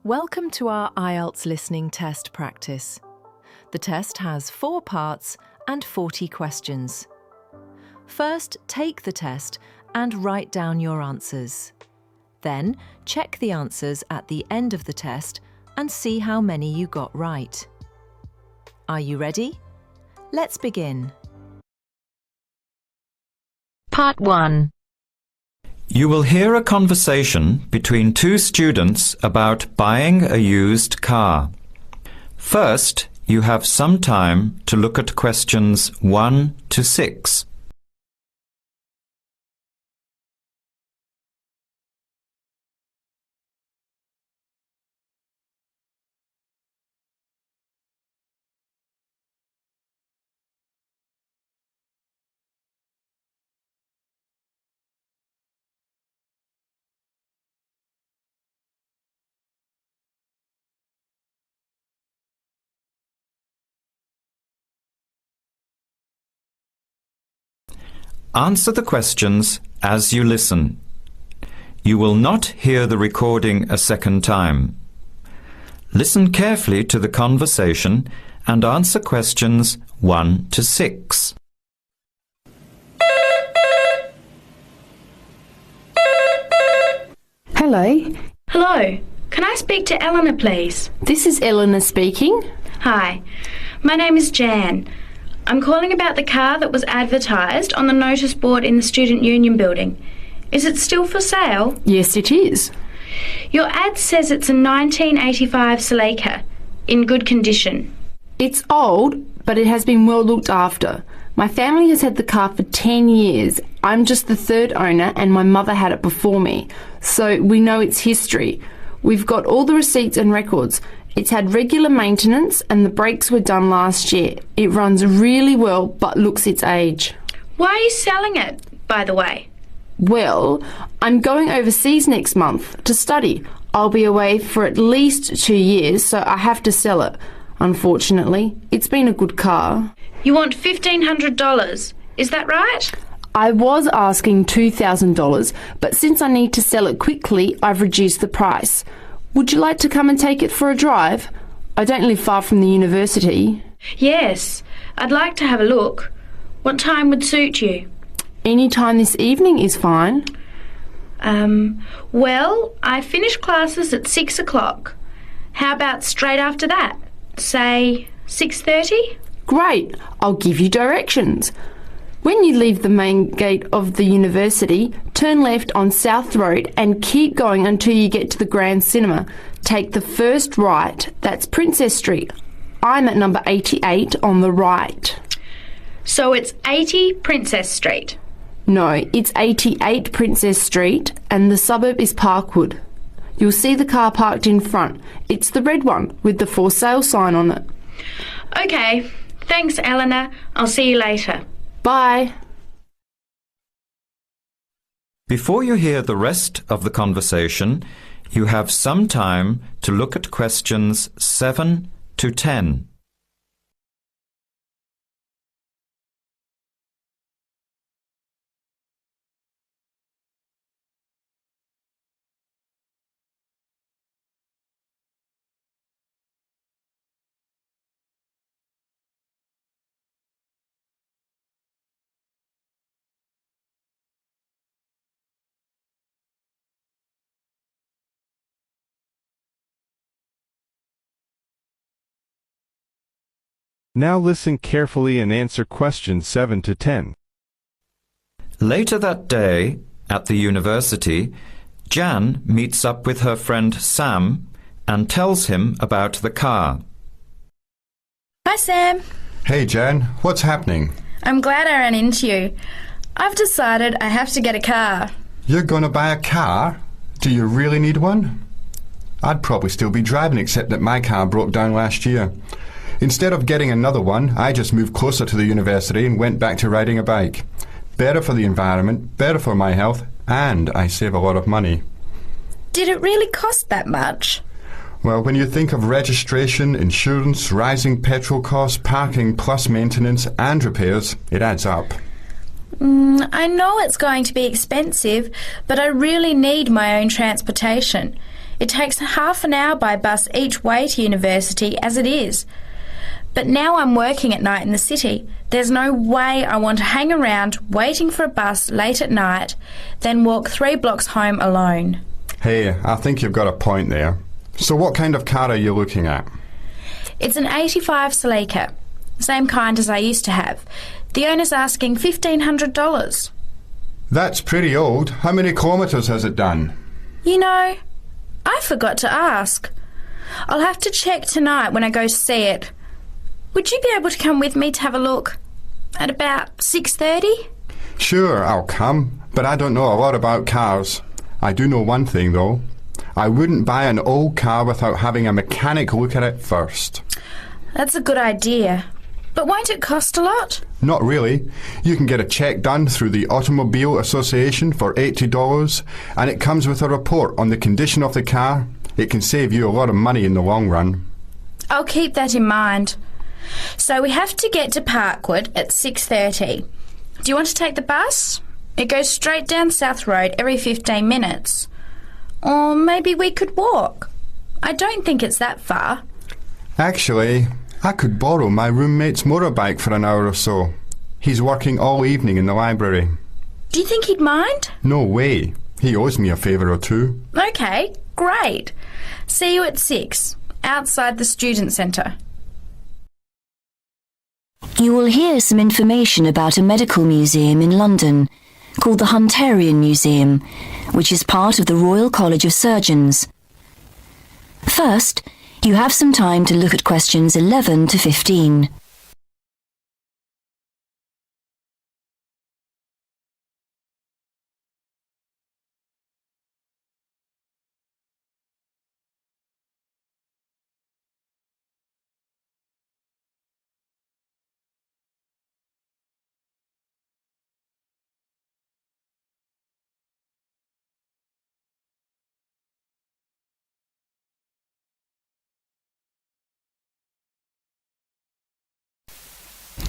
Welcome to our IELTS listening test practice. The test has 4 parts and 40 questions. First, take the test and write down your answers. Then, check the answers at the end of the test and see how many you got right. Are you ready? Let's begin. Part 1. You will hear a conversation between 2 students about buying a used car. First, you have some time to look at questions 1 to 6. Answer the questions as you listen. You will not hear the recording a second time. Listen carefully to the conversation and answer questions 1 to 6. Hello. Hello. Can I speak to Eleanor, please? This is Eleanor speaking. Hi. My name is Jan. I'm calling about the car that was advertised on the notice board in the Student Union building. Is it still for sale? Yes, it is. Your ad says it's a 1985 Celica, in good condition. It's old, but it has been well looked after. My family has had the car for 10 years. I'm just the 3rd owner and my mother had it before me, so we know its history. We've got all the receipts and records. It's had regular maintenance and the brakes were done last year. It runs really well but looks its age. Why are you selling it, by the way? Well, I'm going overseas next month to study. I'll be away for at least 2 years, so I have to sell it. Unfortunately, it's been a good car. You want $1,500, is that right? I was asking $2,000, but since I need to sell it quickly, I've reduced the price. Would you like to come and take it for a drive? I don't live far from the university. Yes, I'd like to have a look. What time would suit you? Any time this evening is fine. Well, I finish classes at 6 o'clock. How about straight after that? Say 6:30? Great, I'll give you directions. When you leave the main gate of the university, turn left on South Road and keep going until you get to the Grand Cinema. Take the first right, that's Princess Street. I'm at number 88 on the right. So it's 80 Princess Street? No, it's 88 Princess Street and the suburb is Parkwood. You'll see the car parked in front. It's the red one with the for sale sign on it. OK, thanks Eleanor. I'll see you later. Bye. Before you hear the rest of the conversation, you have some time to look at questions 7 to 10. Now listen carefully and answer questions 7 to 10. Later that day, at the university, Jan meets up with her friend Sam and tells him about the car. Hi Sam. Hey Jan, what's happening? I'm glad I ran into you. I've decided I have to get a car. You're going to buy a car? Do you really need one? I'd probably still be driving except that my car broke down last year. Instead of getting another one, I just moved closer to the university and went back to riding a bike. Better for the environment, better for my health, and I save a lot of money. Did it really cost that much? Well, when you think of registration, insurance, rising petrol costs, parking plus maintenance and repairs, it adds up. I know it's going to be expensive, but I really need my own transportation. It takes half an hour by bus each way to university as it is. But now I'm working at night in the city. There's no way I want to hang around waiting for a bus late at night, then walk 3 blocks home alone. Hey, I think you've got a point there. So what kind of car are you looking at? It's an 85 Celica, same kind as I used to have. The owner's asking $1,500. That's pretty old. How many kilometres has it done? You know, I forgot to ask. I'll have to check tonight when I go see it. Would you be able to come with me to have a look? At about 6:30? Sure, I'll come, but I don't know a lot about cars. I do know one thing, though. I wouldn't buy an old car without having a mechanic look at it first. That's a good idea. But won't it cost a lot? Not really. You can get a check done through the Automobile Association for $80, and it comes with a report on the condition of the car. It can save you a lot of money in the long run. I'll keep that in mind. So we have to get to Parkwood at 6:30. Do you want to take the bus? It goes straight down South Road every 15 minutes. Or maybe we could walk. I don't think it's that far. Actually, I could borrow my roommate's motorbike for an hour or so. He's working all evening in the library. Do you think he'd mind? No way. He owes me a favour or two. Okay, great. See you at 6, outside the student centre. You will hear some information about a medical museum in London called the Hunterian Museum, which is part of the Royal College of Surgeons. First, you have some time to look at questions 11 to 15.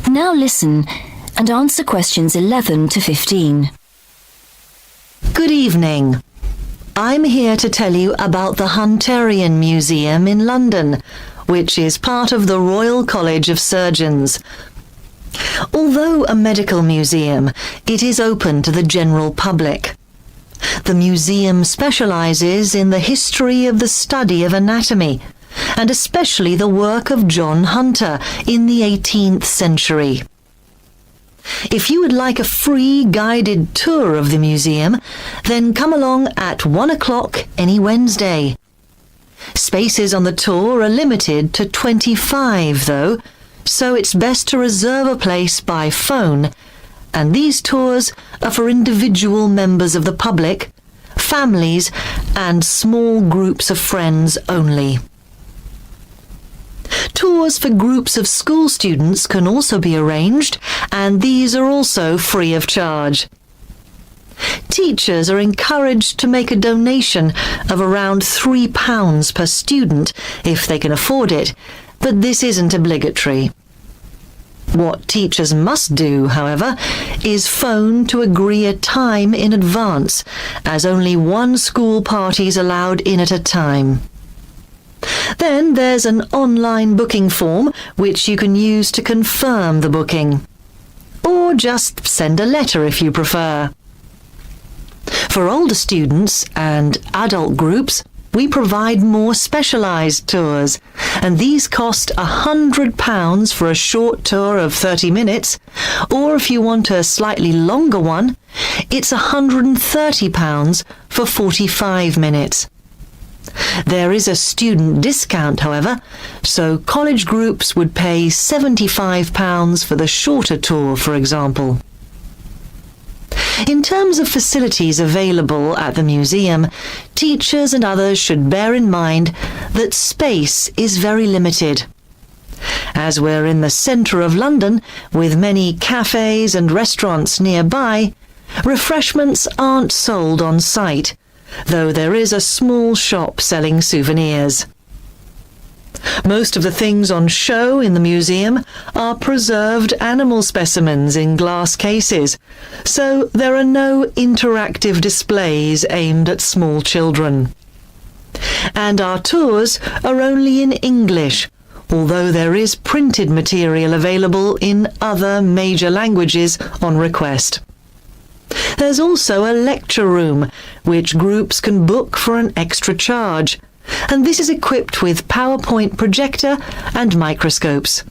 Now listen and answer questions 11 to 15. Good evening. I'm here to tell you about the Hunterian Museum in London, which is part of the Royal College of Surgeons. Although a medical museum, it is open to the general public. The museum specialises in the history of the study of anatomy, and especially the work of John Hunter in the 18th century. If you would like a free guided tour of the museum, then come along at 1 o'clock any Wednesday. Spaces on the tour are limited to 25 though, so it's best to reserve a place by phone, and these tours are for individual members of the public, families and small groups of friends only. Tours for groups of school students can also be arranged, and these are also free of charge. Teachers are encouraged to make a donation of around £3 per student if they can afford it, but this isn't obligatory. What teachers must do, however, is phone to agree a time in advance, as only one school party is allowed in at a time. Then there's an online booking form which you can use to confirm the booking. Or just send a letter if you prefer. For older students and adult groups, we provide more specialised tours, and these cost £100 for a short tour of 30 minutes, or if you want a slightly longer one, it's £130 for 45 minutes. There is a student discount, however, so college groups would pay £75 for the shorter tour, for example. In terms of facilities available at the museum, teachers and others should bear in mind that space is very limited. As we're in the centre of London, with many cafes and restaurants nearby, refreshments aren't sold on site, though there is a small shop selling souvenirs. Most of the things on show in the museum are preserved animal specimens in glass cases, so there are no interactive displays aimed at small children. And our tours are only in English, although there is printed material available in other major languages on request. There's also a lecture room, which groups can book for an extra charge, and this is equipped with PowerPoint projector and microscopes.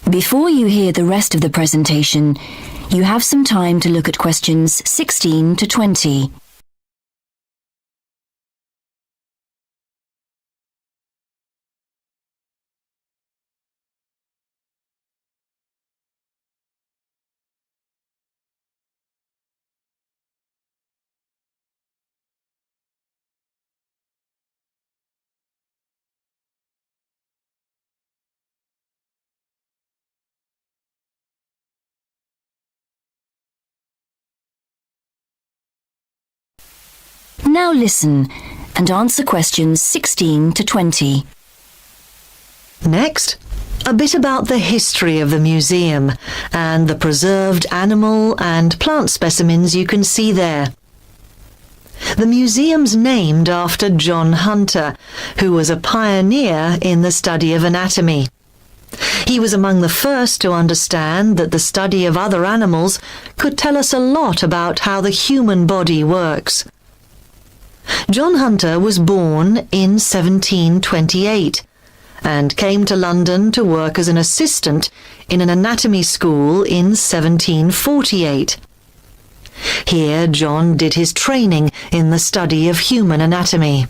Before you hear the rest of the presentation, you have some time to look at questions 16 to 20. Now listen and answer questions 16 to 20. Next, a bit about the history of the museum and the preserved animal and plant specimens you can see there. The museum's named after John Hunter, who was a pioneer in the study of anatomy. He was among the first to understand that the study of other animals could tell us a lot about how the human body works. John Hunter was born in 1728 and came to London to work as an assistant in an anatomy school in 1748. Here John did his training in the study of human anatomy.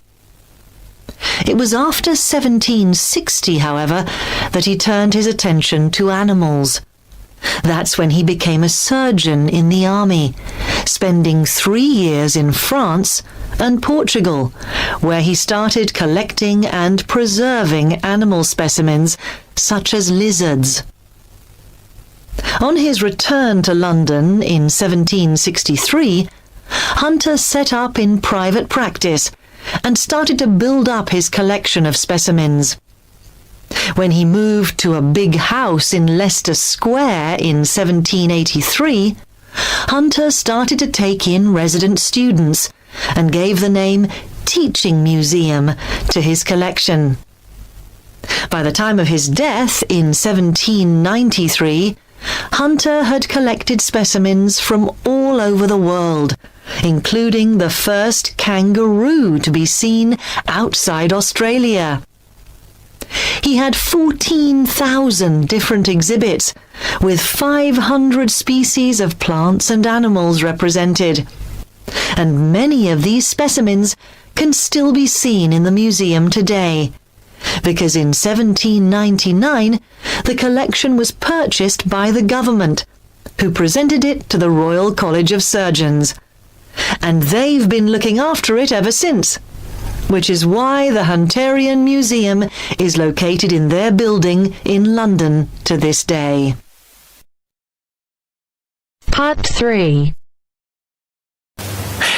It was after 1760, however, that he turned his attention to animals. That's when he became a surgeon in the army, spending 3 years in France and Portugal, where he started collecting and preserving animal specimens such as lizards. On his return to London in 1763, Hunter set up in private practice and started to build up his collection of specimens. When he moved to a big house in Leicester Square in 1783, Hunter started to take in resident students and gave the name Teaching Museum to his collection. By the time of his death in 1793, Hunter had collected specimens from all over the world, including the first kangaroo to be seen outside Australia. He had 14,000 different exhibits, with 500 species of plants and animals represented. And many of these specimens can still be seen in the museum today, because in 1799 the collection was purchased by the government, who presented it to the Royal College of Surgeons. And they've been looking after it ever since, which is why the Hunterian Museum is located in their building in London to this day. Part 3.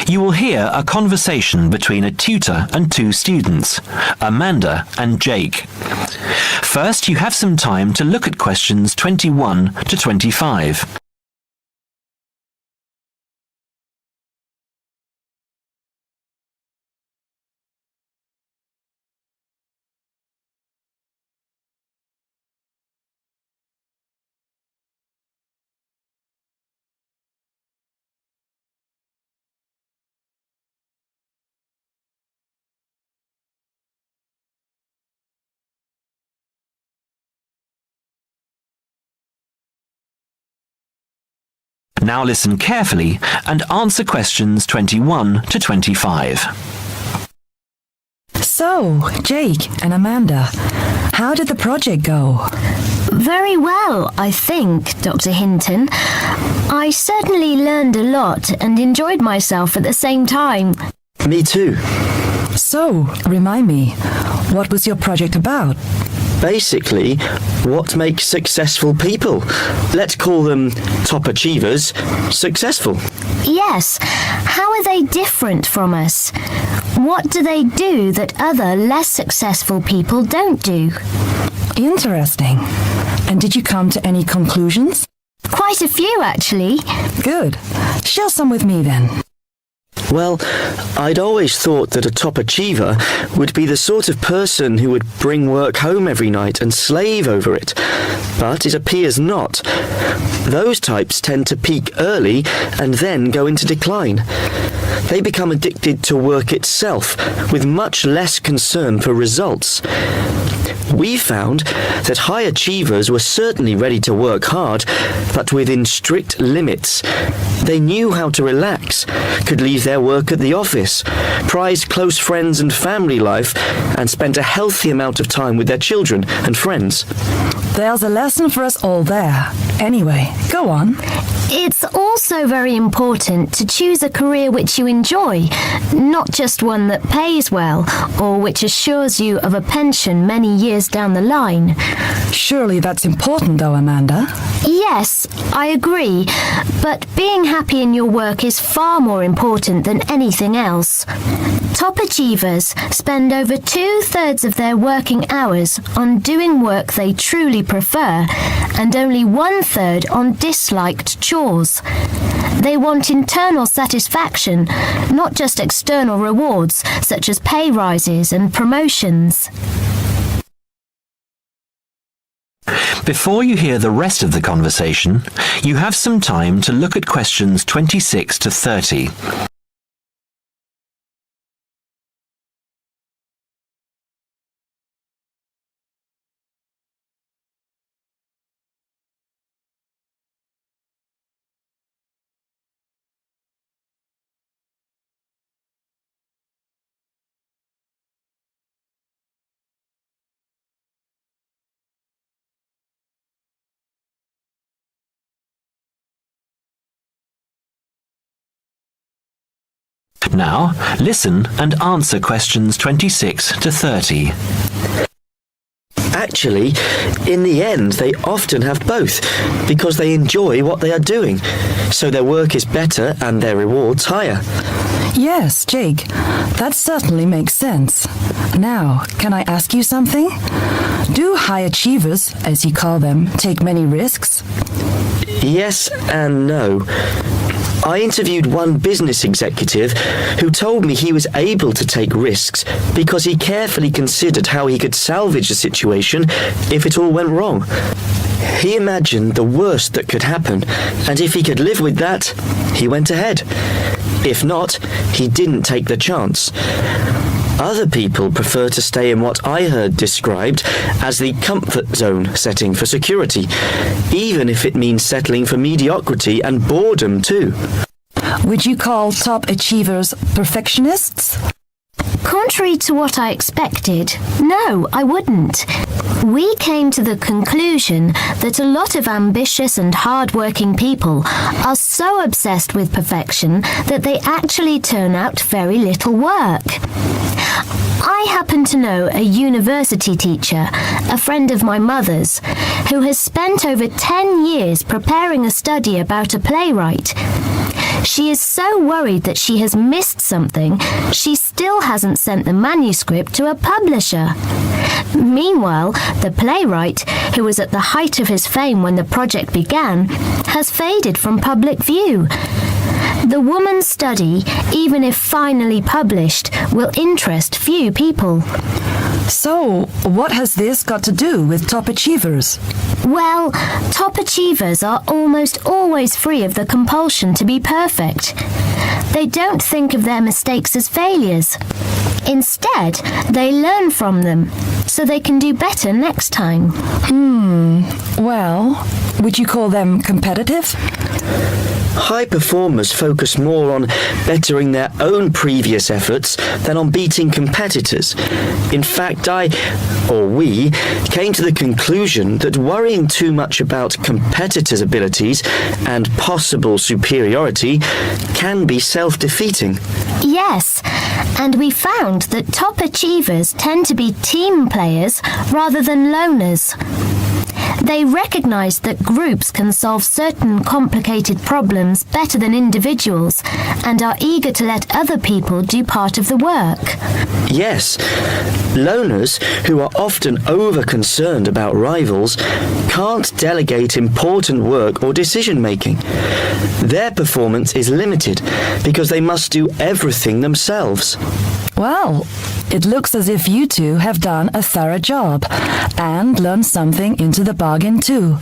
You will hear a conversation between a tutor and 2 students, Amanda and Jake. First, you have some time to look at questions 21 to 25. Now listen carefully and answer questions 21 to 25. So, Jake and Amanda, how did the project go? Very well, I think, Dr. Hinton. I certainly learned a lot and enjoyed myself at the same time. Me too. So, remind me, what was your project about? Basically, what makes successful people? Let's call them top achievers successful. Yes. How are they different from us? What do they do that other less successful people don't do? Interesting. And did you come to any conclusions? Quite a few, actually. Good. Share some with me then. Well, I'd always thought that a top achiever would be the sort of person who would bring work home every night and slave over it. But it appears not. Those types tend to peak early and then go into decline. They become addicted to work itself, with much less concern for results. We found that high achievers were certainly ready to work hard, but within strict limits. They knew how to relax, could leave their work at the office, prized close friends and family life, and spent a healthy amount of time with their children and friends. There's a lesson for us all there. Anyway, go on. It's also very important to choose a career which you enjoy, not just one that pays well or which assures you of a pension many years down the line. Surely that's important though, Amanda. Yes, I agree, but being happy in your work is far more important than anything else. Top achievers spend over 2/3 of their working hours on doing work they truly prefer and only 1/3 on disliked chores. They want internal satisfaction, not just external rewards such as pay rises and promotions. Before you hear the rest of the conversation, you have some time to look at questions 26 to 30. Now, listen and answer questions 26 to 30. Actually, in the end, they often have both, because they enjoy what they are doing, so their work is better and their rewards higher. Yes, Jake, that certainly makes sense. Now, can I ask you something? Do high achievers, as you call them, take many risks? Yes and no. I interviewed one business executive who told me he was able to take risks because he carefully considered how he could salvage a situation if it all went wrong. He imagined the worst that could happen, and if he could live with that, he went ahead. If not, he didn't take the chance. Other people prefer to stay in what I heard described as the comfort zone setting for security, even if it means settling for mediocrity and boredom too. Would you call top achievers perfectionists? Contrary to what I expected, no, I wouldn't. We came to the conclusion that a lot of ambitious and hard-working people are so obsessed with perfection that they actually turn out very little work. I happen to know a university teacher, a friend of my mother's, who has spent over 10 years preparing a study about a playwright. She is so worried that she has missed something, she still hasn't sent the manuscript to a publisher. Meanwhile, the playwright, who was at the height of his fame when the project began, has faded from public view. The woman's study, even if finally published, will interest few people. So, what has this got to do with top achievers? Well, top achievers are almost always free of the compulsion to be perfect. They don't think of their mistakes as failures. Instead, they learn from them, so they can do better next time. Well, would you call them competitive? High performers focus more on bettering their own previous efforts than on beating competitors. In fact, we came to the conclusion that worrying too much about competitors' abilities and possible superiority can be self-defeating. Yes, and we found that top achievers tend to be team players rather than loners. They recognise that groups can solve certain complicated problems better than individuals and are eager to let other people do part of the work. Yes, loners, who are often over-concerned about rivals, can't delegate important work or decision-making. Their performance is limited because they must do everything themselves. Well, it looks as if you two have done a thorough job and learned something into the bargain too.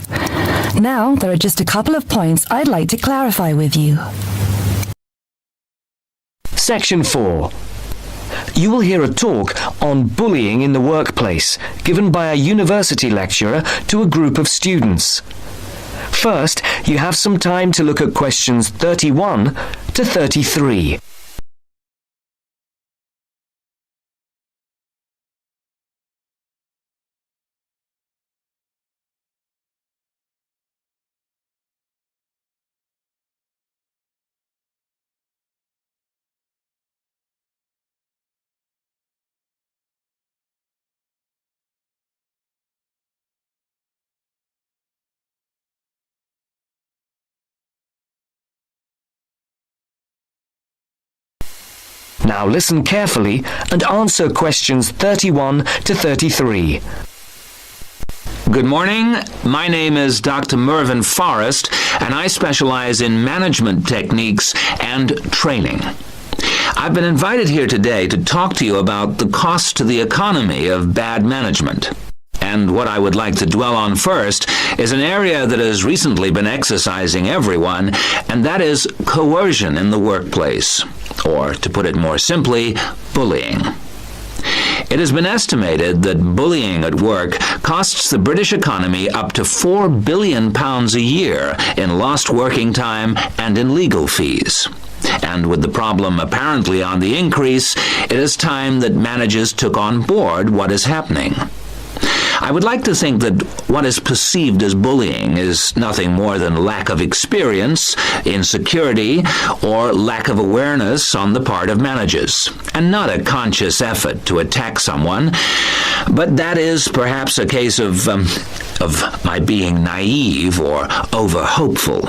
Now, there are just a couple of points I'd like to clarify with you. Section 4. You will hear a talk on bullying in the workplace given by a university lecturer to a group of students. First, you have some time to look at questions 31 to 33. Now listen carefully and answer questions 31 to 33. Good morning. My name is Dr. Mervyn Forrest, and I specialize in management techniques and training. I've been invited here today to talk to you about the cost to the economy of bad management. And what I would like to dwell on first is an area that has recently been exercising everyone, and that is coercion in the workplace, or, to put it more simply, bullying. It has been estimated that bullying at work costs the British economy up to £4 billion a year in lost working time and in legal fees. And with the problem apparently on the increase, it is time that managers took on board what is happening. I would like to think that what is perceived as bullying is nothing more than lack of experience, insecurity, or lack of awareness on the part of managers, and not a conscious effort to attack someone. But that is perhaps a case of my being naive or over-hopeful.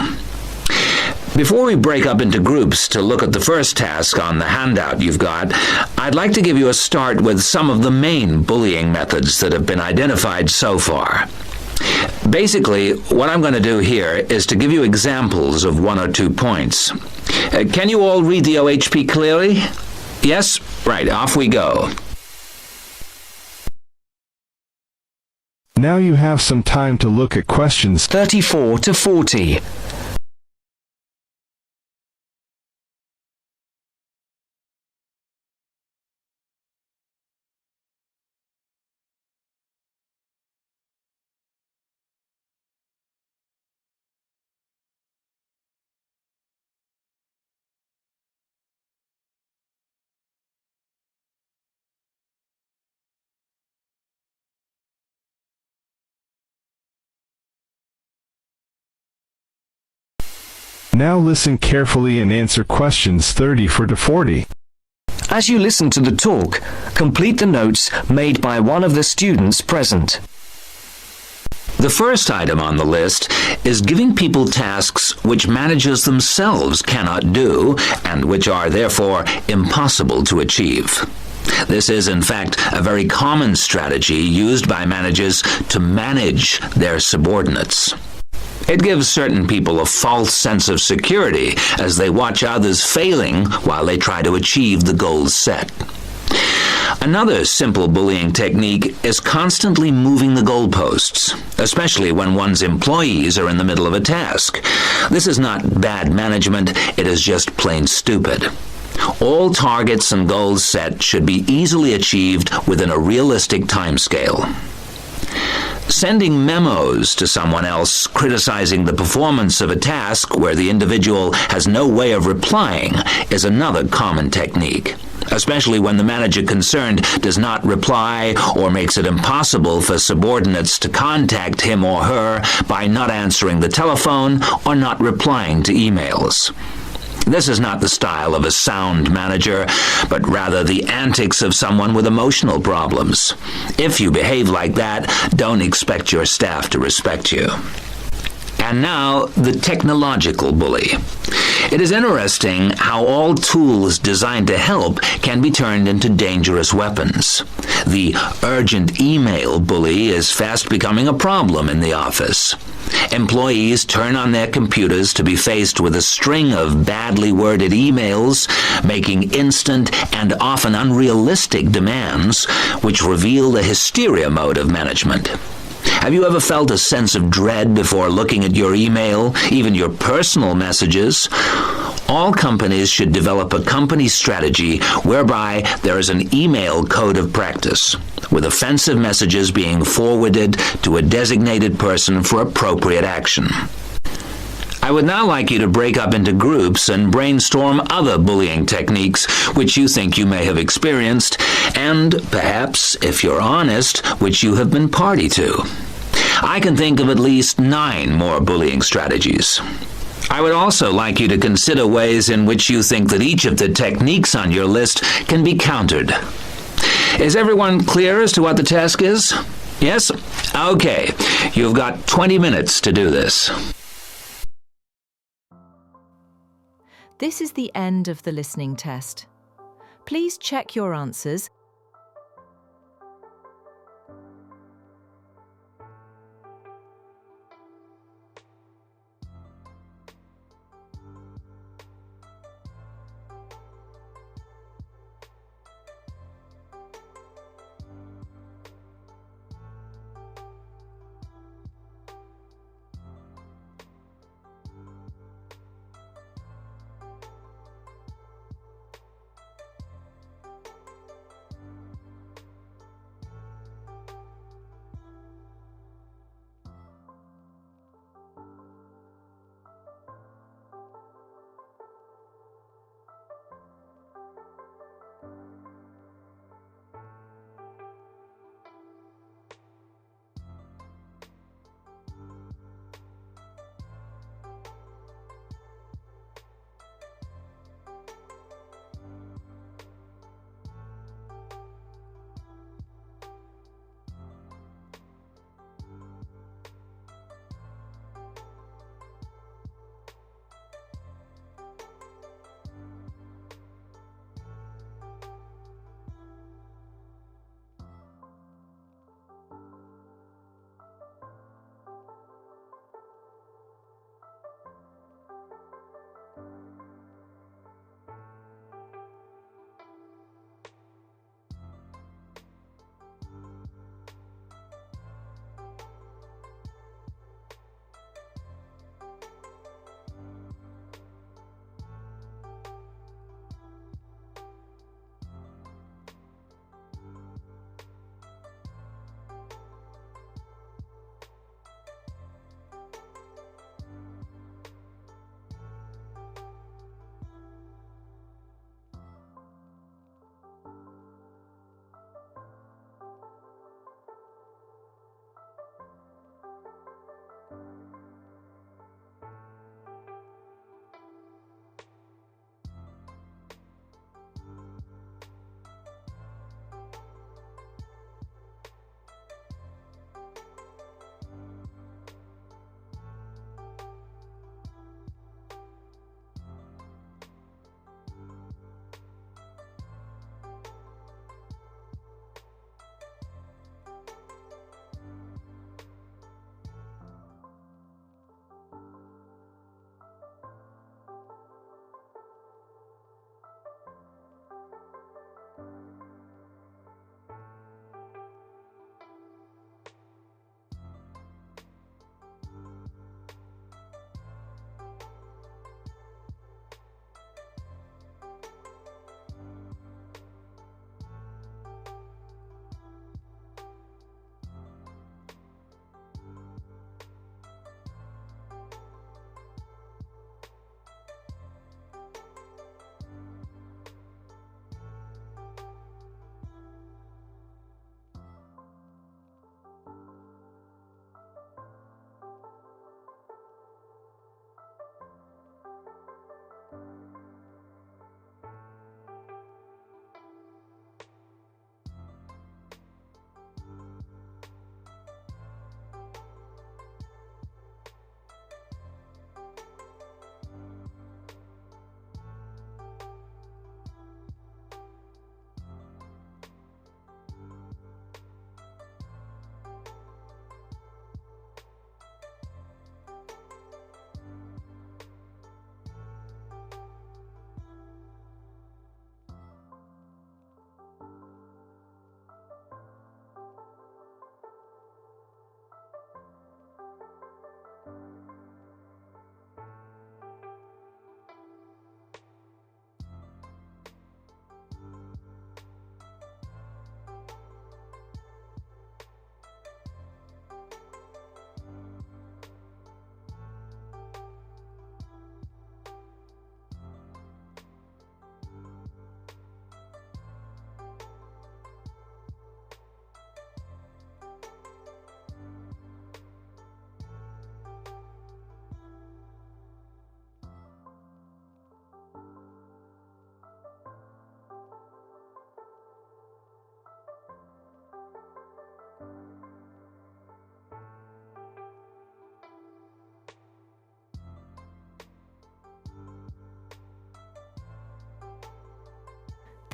Before we break up into groups to look at the first task on the handout you've got, I'd like to give you a start with some of the main bullying methods that have been identified so far. Basically, what I'm going to do here is to give you examples of 1 or 2 points. Can you all read the OHP clearly? Yes? Right, off we go. Now you have some time to look at questions 34 to 40. Now listen carefully and answer questions 34 to 40. As you listen to the talk, complete the notes made by one of the students present. The first item on the list is giving people tasks which managers themselves cannot do and which are therefore impossible to achieve. This is, in fact, a very common strategy used by managers to manage their subordinates. It gives certain people a false sense of security as they watch others failing while they try to achieve the goals set. Another simple bullying technique is constantly moving the goalposts, especially when one's employees are in the middle of a task. This is not bad management, it is just plain stupid. All targets and goals set should be easily achieved within a realistic timescale. Sending memos to someone else criticizing the performance of a task where the individual has no way of replying is another common technique, especially when the manager concerned does not reply or makes it impossible for subordinates to contact him or her by not answering the telephone or not replying to emails. This is not the style of a sound manager, but rather the antics of someone with emotional problems. If you behave like that, don't expect your staff to respect you. And now, the technological bully. It is interesting how all tools designed to help can be turned into dangerous weapons. The urgent email bully is fast becoming a problem in the office. Employees turn on their computers to be faced with a string of badly worded emails, making instant and often unrealistic demands, which reveal the hysteria mode of management. Have you ever felt a sense of dread before looking at your email, even your personal messages? All companies should develop a company strategy whereby there is an email code of practice, with offensive messages being forwarded to a designated person for appropriate action. I would now like you to break up into groups and brainstorm other bullying techniques which you think you may have experienced, and perhaps, if you're honest, which you have been party to. I can think of at least 9 more bullying strategies. I would also like you to consider ways in which you think that each of the techniques on your list can be countered. Is everyone clear as to what the task is? Yes? Okay. You've got 20 minutes to do this. This is the end of the listening test. Please check your answers.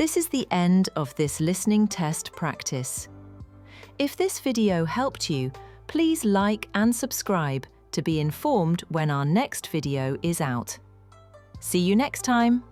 This is the end of this listening test practice. If this video helped you, please like and subscribe to be informed when our next video is out. See you next time!